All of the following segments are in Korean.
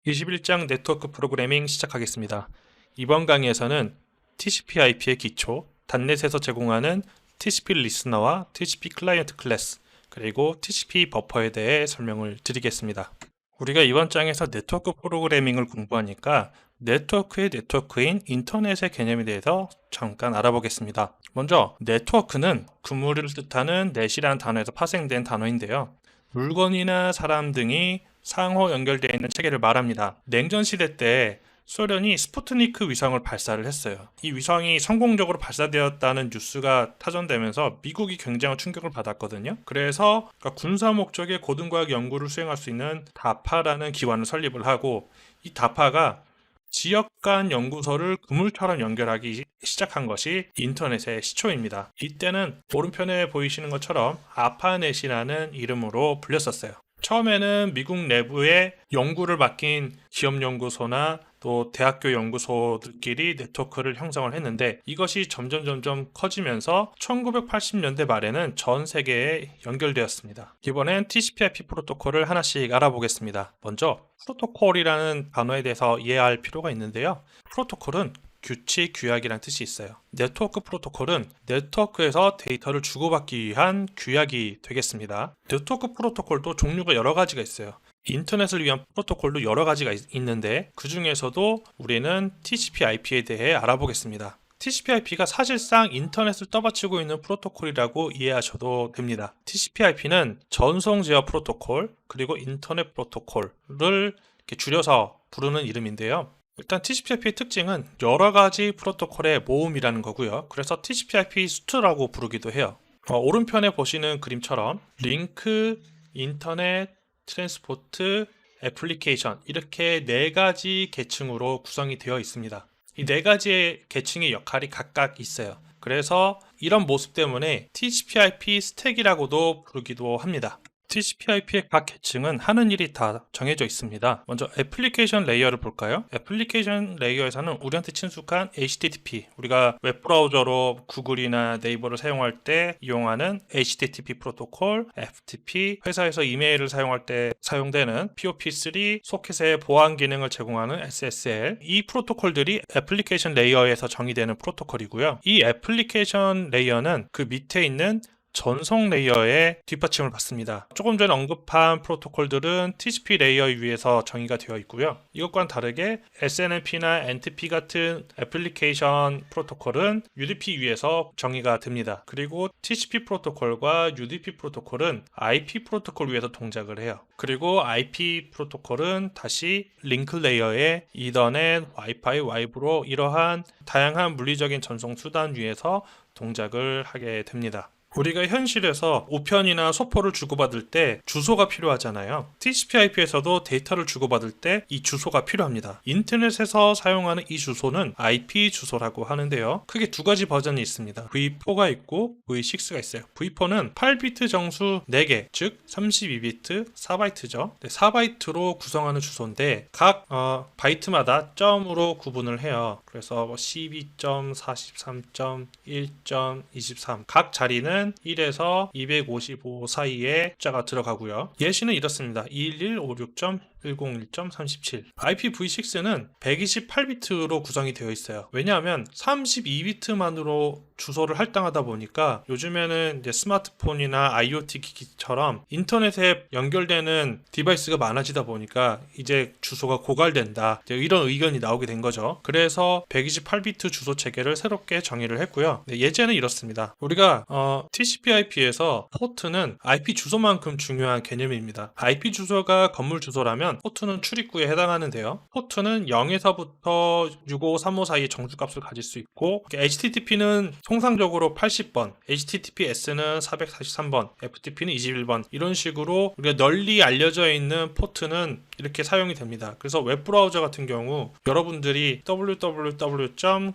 21장 네트워크 프로그래밍 시작하겠습니다. 이번 강의에서는 TCP/IP의 기초, 단넷에서 제공하는 TCP 리스너와 TCP 클라이언트 클래스, 그리고 TCP 버퍼에 대해 설명을 드리겠습니다. 우리가 이번 장에서 네트워크 프로그래밍을 공부하니까 네트워크의 네트워크인 인터넷의 개념에 대해서 잠깐 알아보겠습니다. 먼저 네트워크는 구물을 뜻하는 넷이라는 단어에서 파생된 단어인데요. 물건이나 사람 등이 상호 연결되어 있는 체계를 말합니다. 냉전 시대 때 소련이 스푸트니크 위성을 발사를 했어요. 이 위성이 성공적으로 발사되었다는 뉴스가 타전되면서 미국이 굉장한 충격을 받았거든요. 그래서 군사 목적의 고등과학 연구를 수행할 수 있는 다파라는 기관을 설립을 하고, 이 다파가 지역 간 연구소를 그물처럼 연결하기 시작한 것이 인터넷의 시초입니다. 이때는 오른편에 보이시는 것처럼 아파넷이라는 이름으로 불렸었어요. 처음에는 미국 내부에 연구를 맡긴 기업연구소나 또 대학교 연구소들끼리 네트워크를 형성을 했는데, 이것이 점점 커지면서 1980년대 말에는 전 세계에 연결되었습니다. 이번엔 TCP/IP 프로토콜을 하나씩 알아보겠습니다. 먼저 프로토콜이라는 단어에 대해서 이해할 필요가 있는데요. 프로토콜은 규칙, 규약이라는 뜻이 있어요. 네트워크 프로토콜은 네트워크에서 데이터를 주고받기 위한 규약이 되겠습니다. 네트워크 프로토콜도 종류가 여러 가지가 있어요. 인터넷을 위한 프로토콜도 여러 가지가 있는데, 그 중에서도 우리는 TCP/IP에 대해 알아보겠습니다. TCP/IP가 사실상 인터넷을 떠받치고 있는 프로토콜이라고 이해하셔도 됩니다. TCP/IP는 전송 제어 프로토콜, 그리고 인터넷 프로토콜을 이렇게 줄여서 부르는 이름인데요. 일단 TCP/IP의 특징은 여러 가지 프로토콜의 모음이라는 거고요. 그래서 TCP/IP 수트라고 부르기도 해요. 오른편에 보시는 그림처럼 링크, 인터넷, 트랜스포트, 애플리케이션, 이렇게 네 가지 계층으로 구성이 되어 있습니다. 이 네 가지의 계층의 역할이 각각 있어요. 그래서 이런 모습 때문에 TCP/IP 스택이라고도 부르기도 합니다. TCP/IP의 각 계층은 하는 일이 다 정해져 있습니다. 먼저 애플리케이션 레이어를 볼까요? 애플리케이션 레이어에서는 우리한테 친숙한 HTTP, 우리가 웹브라우저로 구글이나 네이버를 사용할 때 이용하는 HTTP 프로토콜, FTP, 회사에서 이메일을 사용할 때 사용되는 POP3, 소켓의 보안 기능을 제공하는 SSL, 이 프로토콜들이 애플리케이션 레이어에서 정의되는 프로토콜이고요. 이 애플리케이션 레이어는 그 밑에 있는 전송 레이어의 뒷받침을 받습니다. 조금 전에 언급한 프로토콜들은 TCP 레이어 위에서 정의가 되어 있고요. 이것과는 다르게 SNMP나 NTP 같은 애플리케이션 프로토콜은 UDP 위에서 정의가 됩니다. 그리고 TCP 프로토콜과 UDP 프로토콜은 IP 프로토콜 위에서 동작을 해요. 그리고 IP 프로토콜은 다시 링크 레이어의 이더넷, 와이파이, 와이브로 이러한 다양한 물리적인 전송 수단 위에서 동작을 하게 됩니다. 우리가 현실에서 우편이나 소포를 주고받을 때 주소가 필요하잖아요. TCP/IP에서도 데이터를 주고받을 때 이 주소가 필요합니다. 인터넷에서 사용하는 이 주소는 IP 주소라고 하는데요. 크게 두 가지 버전이 있습니다. V4가 있고 V6가 있어요. V4는 8비트 정수 4개, 즉 32비트 4바이트죠. 4바이트로 구성하는 주소인데 각 바이트마다 점으로 구분을 해요. 그래서 12.43.1.23 각 자리는 1에서 255 사이에 숫자가 들어가고요. 예시는 이렇습니다. 21156.101.37. IPv6는 128비트로 구성이 되어 있어요. 왜냐하면 32비트만으로 주소를 할당하다 보니까 요즘에는 이제 스마트폰이나 IoT 기기처럼 인터넷에 연결되는 디바이스가 많아지다 보니까 이제 주소가 고갈된다, 이런 의견이 나오게 된 거죠. 그래서 128비트 주소 체계를 새롭게 정의를 했고요. 예제는 이렇습니다. 우리가 TCP/IP에서 포트는 IP 주소만큼 중요한 개념입니다. IP 주소가 건물 주소라면 포트는 출입구에 해당하는데요. 포트는 0에서부터 6535 사이의 정수값을 가질 수 있고, HTTP는 통상적으로 80번, HTTPS는 443번, FTP는 21번, 이런 식으로 우리가 널리 알려져 있는 포트는 이렇게 사용이 됩니다. 그래서 웹브라우저 같은 경우 여러분들이 www.google.com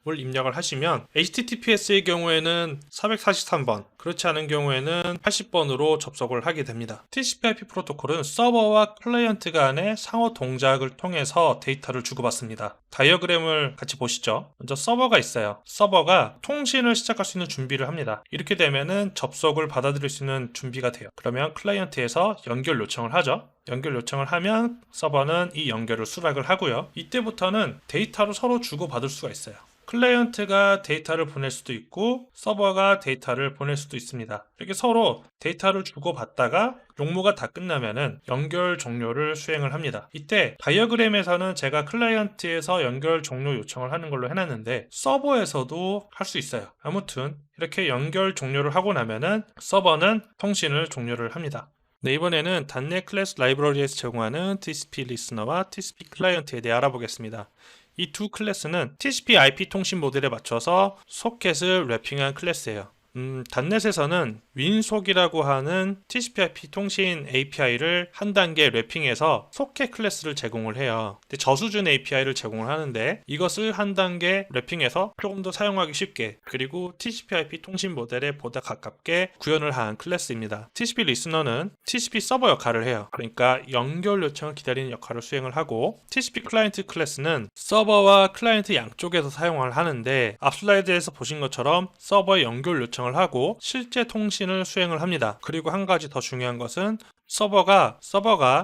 을 입력을 하시면 HTTPS의 경우에는 443번, 그렇지 않은 경우에는 80번으로 접속을 하게 됩니다. TCP/IP 프로토콜은 서버와 클라이언트 간의 상호 동작을 통해서 데이터를 주고받습니다. 다이어그램을 같이 보시죠. 먼저 서버가 있어요. 서버가 통신을 시작할 수 있는 준비를 합니다. 이렇게 되면은 접속을 받아들일 수 있는 준비가 돼요. 그러면 클라이언트에서 연결 요청을 하죠. 연결 요청을 하면 서버는 이 연결을 수락을 하고요. 이때부터는 데이터로 서로 주고받을 수가 있어요. 클라이언트가 데이터를 보낼 수도 있고 서버가 데이터를 보낼 수도 있습니다. 이렇게 서로 데이터를 주고받다가 용무가 다 끝나면은 연결 종료를 수행을 합니다. 이때 다이어그램에서는 제가 클라이언트에서 연결 종료 요청을 하는 걸로 해놨는데 서버에서도 할 수 있어요. 아무튼 이렇게 연결 종료를 하고 나면은 서버는 통신을 종료를 합니다. 네, 이번에는 .NET 클래스 라이브러리에서 제공하는 TCP 리스너와 TCP 클라이언트에 대해 알아보겠습니다. 이 두 클래스는 TCP IP 통신 모델에 맞춰서 소켓을 랩핑한 클래스예요. .NET에서는 윈속이라고 하는 TCP/IP 통신 API를 한 단계 랩핑해서 소켓 클래스를 제공을 해요. 근데 저수준 API를 제공을 하는데 이것을 한 단계 랩핑해서 조금 더 사용하기 쉽게 그리고 TCP/IP 통신 모델에 보다 가깝게 구현을 한 클래스입니다. TCP 리스너는 TCP 서버 역할을 해요. 그러니까 연결 요청을 기다리는 역할을 수행을 하고 TCP 클라이언트 클래스는 서버와 클라이언트 양쪽에서 사용을 하는데 앞 슬라이드에서 보신 것처럼 서버의 연결 요청 하고 실제 통신을 수행을 합니다. 그리고 한 가지 더 중요한 것은 서버가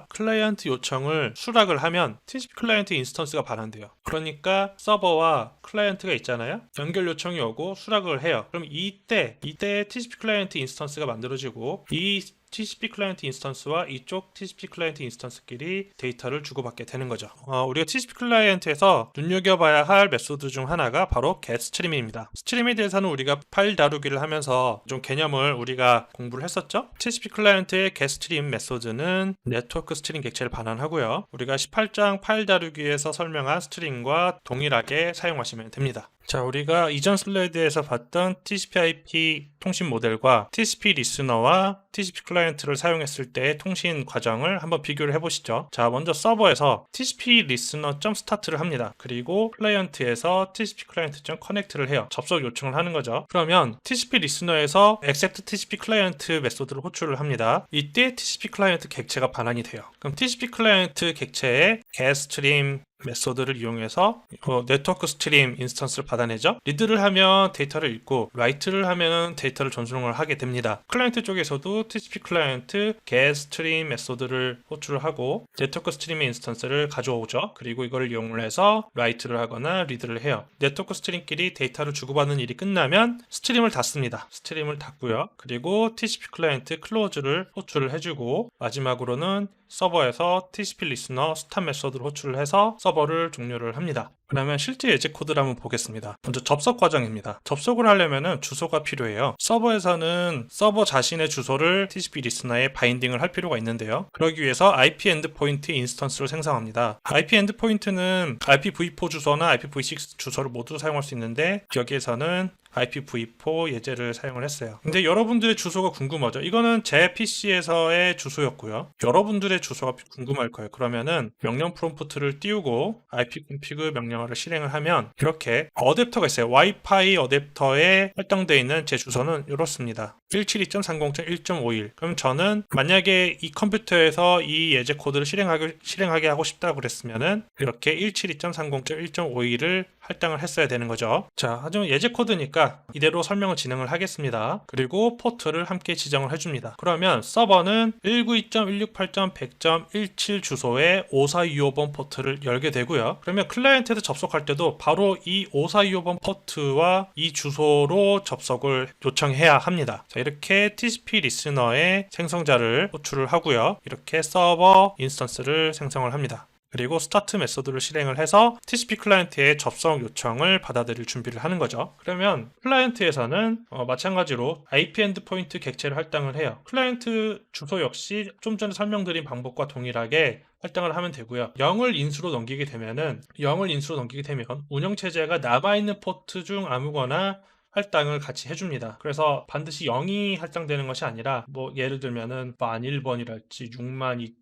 클라이언트 요청을 수락을 하면 TCP 클라이언트 인스턴스가 반환돼요. 그러니까 서버와 클라이언트가 있잖아요. 연결 요청이 오고 수락을 해요. 그럼 이때 TCP 클라이언트 인스턴스가 만들어지고 이 TCP 클라이언트 인스턴스와 이쪽 TCP 클라이언트 인스턴스끼리 데이터를 주고받게 되는 거죠. 우리가 TCP 클라이언트에서 눈여겨봐야 할 메소드 중 하나가 바로 get 스트림입니다. 스트림에 대해서는 우리가 파일 다루기를 하면서 좀 개념을 우리가 공부를 했었죠. TCP 클라이언트의 get 스트림 메소드는 네트워크 스트링 객체를 반환하고요. 우리가 18장 파일 다루기에서 설명한 스트링과 동일하게 사용하시면 됩니다. 자, 우리가 이전 슬라이드에서 봤던 TCP/IP 통신 모델과 TCP 리스너와 TCP 클라이언트를 사용했을 때의 통신 과정을 한번 비교를 해보시죠. 자, 먼저 서버에서 TCP listener.start를 합니다. 그리고 클라이언트에서 TCP client.connect를 해요. 접속 요청을 하는 거죠. 그러면 TCP 리스너에서 accept TCP 클라이언트 메소드를 호출을 합니다. 이때 TCP 클라이언트 객체가 반환이 돼요. 그럼 TCP 클라이언트 객체에 getStream 메소드를 이용해서 네트워크 스트림 인스턴스를 받아내죠. 리드를 하면 데이터를 읽고 라이트를 하면 데이터를 전송을 하게 됩니다. 클라이언트 쪽에서도 TCP 클라이언트 getStream 메소드를 호출을 하고 네트워크 스트림의 인스턴스를 가져오죠. 그리고 이걸 이용을 해서 라이트를 하거나 리드를 해요. 네트워크 스트림끼리 데이터를 주고받는 일이 끝나면 스트림을 닫습니다. 스트림을 닫고요. 그리고 TCP 클라이언트 클로즈를 호출을 해주고 마지막으로는 서버에서 TCP 리스너 스탑 메소드를 호출을 해서 서버를 종료를 합니다. 그러면 실제 예제 코드를 한번 보겠습니다. 먼저 접속 과정입니다. 접속을 하려면 주소가 필요해요. 서버에서는 서버 자신의 주소를 TCP 리스너에 바인딩을 할 필요가 있는데요. 그러기 위해서 IP 엔드포인트 인스턴스를 생성합니다. IP 엔드포인트는 IPv4 주소나 IPv6 주소를 모두 사용할 수 있는데 여기에서는 IPv4 예제를 사용을 했어요. 근데 여러분들의 주소가 궁금하죠? 이거는 제 PC에서의 주소였고요. 여러분들의 주소가 궁금할 거예요. 그러면은 명령 프롬프트를 띄우고 ipconfig 명령어를 실행을 하면 이렇게 어댑터가 있어요. 와이파이 어댑터에 설정되어 있는 제 주소는 이렇습니다. 172.30.1.51. 그럼 저는 만약에 이 컴퓨터에서 이 예제 코드를 실행하게 하고 싶다고 그랬으면은 이렇게 172.30.1.51을 할당을 했어야 되는 거죠. 자, 하지만 예제 코드니까 이대로 설명을 진행을 하겠습니다. 그리고 포트를 함께 지정을 해줍니다. 그러면 서버는 192.168.100.17 주소의 5425번 포트를 열게 되고요. 그러면 클라이언트에서 접속할 때도 바로 이 5425번 포트와 이 주소로 접속을 요청해야 합니다. 자, 이렇게 TCP 리스너의 생성자를 호출을 하고요. 이렇게 서버 인스턴스를 생성을 합니다. 그리고 스타트 메소드를 실행을 해서 TCP 클라이언트의 접속 요청을 받아들일 준비를 하는 거죠. 그러면 클라이언트에서는 마찬가지로 IP 엔드포인트 객체를 할당을 해요. 클라이언트 주소 역시 좀 전에 설명드린 방법과 동일하게 할당을 하면 되고요. 0을 인수로 넘기게 되면 운영체제가 남아있는 포트 중 아무거나 할당을 같이 해줍니다. 그래서 반드시 0이 할당되는 것이 아니라 예를 들면은 1001번이랄지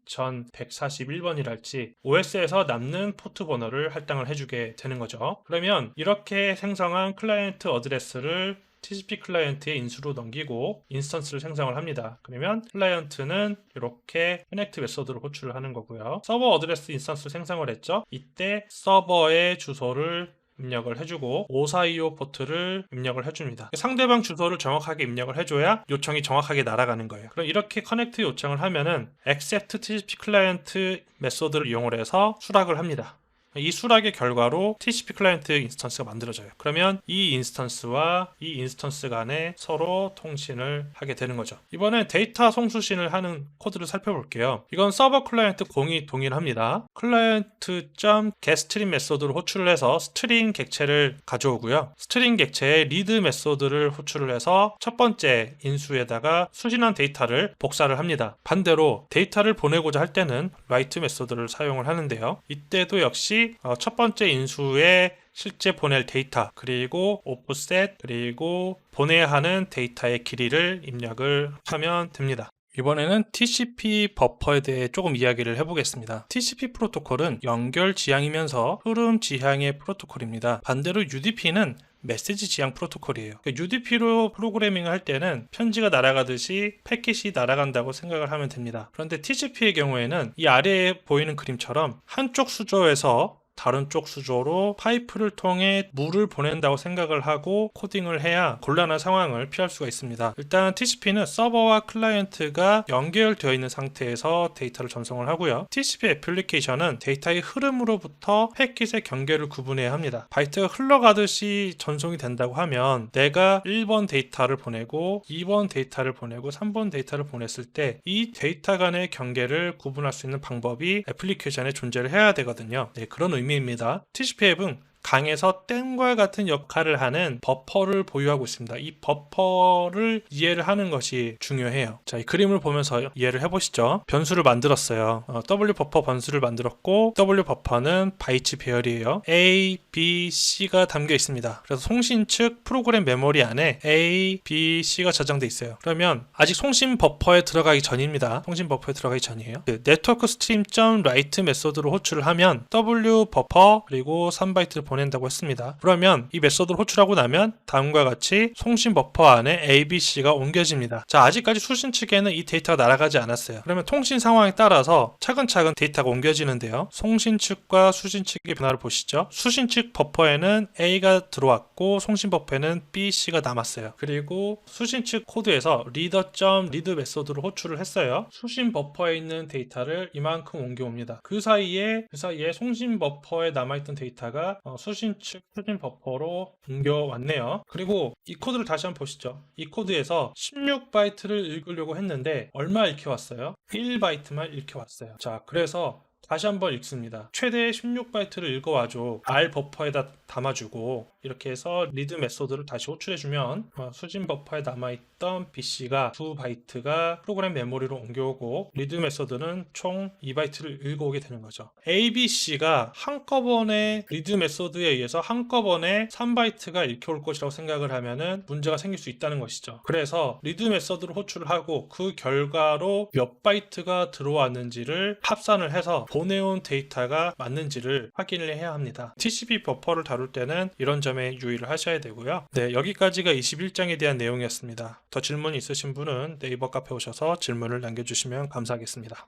62141번이랄지 OS에서 남는 포트 번호를 할당을 해주게 되는 거죠. 그러면 이렇게 생성한 클라이언트 어드레스를 TCP 클라이언트의 인수로 넘기고 인스턴스를 생성을 합니다. 그러면 클라이언트는 이렇게 커넥트 메소드를 호출을 하는 거고요. 서버 어드레스 인스턴스 생성을 했죠. 이때 서버의 주소를 입력을 해주고 5425 포트를 입력을 해줍니다. 상대방 주소를 정확하게 입력을 해줘야 요청이 정확하게 날아가는 거예요. 그럼 이렇게 커넥트 요청을 하면은 accept TCP 클라이언트 메소드를 이용을 해서 수락을 합니다. 이 수락의 결과로 TCP 클라이언트 인스턴스가 만들어져요. 그러면 이 인스턴스와 이 인스턴스 간에 서로 통신을 하게 되는 거죠. 이번엔 데이터 송수신을 하는 코드를 살펴볼게요. 이건 서버 클라이언트 공이 동일합니다. client.getString 메소드를 호출을 해서 스트링 객체를 가져오고요. 스트링 객체에 리드 메소드를 호출을 해서 첫 번째 인수에다가 수신한 데이터를 복사를 합니다. 반대로 데이터를 보내고자 할 때는 write 메소드를 사용을 하는데요. 이때도 역시 첫 번째 인수에 실제 보낼 데이터, 그리고 오프셋, 그리고 보내야 하는 데이터의 길이를 입력을 하면 됩니다. 이번에는 TCP 버퍼에 대해 조금 이야기를 해보겠습니다. TCP 프로토콜은 연결 지향이면서 흐름 지향의 프로토콜입니다. 반대로 UDP는 메시지 지향 프로토콜이에요. UDP로 프로그래밍을 할 때는 편지가 날아가듯이 패킷이 날아간다고 생각을 하면 됩니다. 그런데 TCP의 경우에는 이 아래에 보이는 그림처럼 한쪽 수조에서 다른 쪽 수조로 파이프를 통해 물을 보낸다고 생각을 하고 코딩을 해야 곤란한 상황을 피할 수가 있습니다. 일단 TCP는 서버와 클라이언트가 연결되어 있는 상태에서 데이터를 전송을 하고요. TCP 애플리케이션은 데이터의 흐름으로부터 패킷의 경계를 구분해야 합니다. 바이트가 흘러가듯이 전송이 된다고 하면 내가 1번 데이터를 보내고 2번 데이터를 보내고 3번 데이터를 보냈을 때 이 데이터 간의 경계를 구분할 수 있는 방법이 애플리케이션에 존재를 해야 되거든요. 네, 그런 의미입니다. TCP 앱은 강에서 댐과 같은 역할을 하는 버퍼를 보유하고 있습니다. 이 버퍼를 이해를 하는 것이 중요해요. 자, 이 그림을 보면서 이해를 해보시죠. 변수를 만들었어요. W 버퍼 변수를 만들었고 W 버퍼는 바이트 배열이에요. A, B, C가 담겨 있습니다. 그래서 송신 측 프로그램 메모리 안에 A, B, C가 저장돼 있어요. 그러면 아직 송신 버퍼에 들어가기 전입니다. 송신 버퍼에 들어가기 전이에요. 네트워크 스트림.write 메소드로 호출을 하면 W 버퍼 그리고 3바이트를 보낸다고 했습니다. 그러면 이 메소드를 호출하고 나면 다음과 같이 송신 버퍼 안에 A, B, C가 옮겨집니다. 자, 아직까지 수신 측에는 이 데이터가 날아가지 않았어요. 그러면 통신 상황에 따라서 차근차근 데이터가 옮겨지는데요. 송신 측과 수신 측의 변화를 보시죠. 수신 측 버퍼에는 A가 들어왔고 송신 버퍼에는 B, C가 남았어요. 그리고 수신 측 코드에서 reader.read 메소드를 호출을 했어요. 수신 버퍼에 있는 데이터를 이만큼 옮겨옵니다. 그 사이에 송신 버퍼에 남아있던 데이터가 수신 측 수신 버퍼로 옮겨왔네요. 그리고 이 코드를 다시 한번 보시죠. 이 코드에서 16바이트를 읽으려고 했는데 얼마 읽혀왔어요? 1바이트만 읽혀왔어요. 자, 그래서 다시 한번 읽습니다. 최대 16바이트를 읽어와줘. R 버퍼에다 담아주고 이렇게 해서 리드 메소드를 다시 호출해주면 수신 버퍼에 남아있던 BC가 2바이트가 프로그램 메모리로 옮겨오고 리드 메소드는 총 2바이트를 읽어오게 되는 거죠. A, B, C가 한꺼번에 리드 메소드에 의해서 한꺼번에 3바이트가 읽혀올 것이라고 생각을 하면은 문제가 생길 수 있다는 것이죠. 그래서 리드 메소드를 호출을 하고 그 결과로 몇 바이트가 들어왔는지를 합산을 해서 보내온 데이터가 맞는지를 확인을 해야 합니다. TCP 버퍼를 다룰 때는 이런 점에 유의를 하셔야 되고요. 네, 여기까지가 21장에 대한 내용이었습니다. 더 질문이 있으신 분은 네이버 카페 오셔서 질문을 남겨주시면 감사하겠습니다.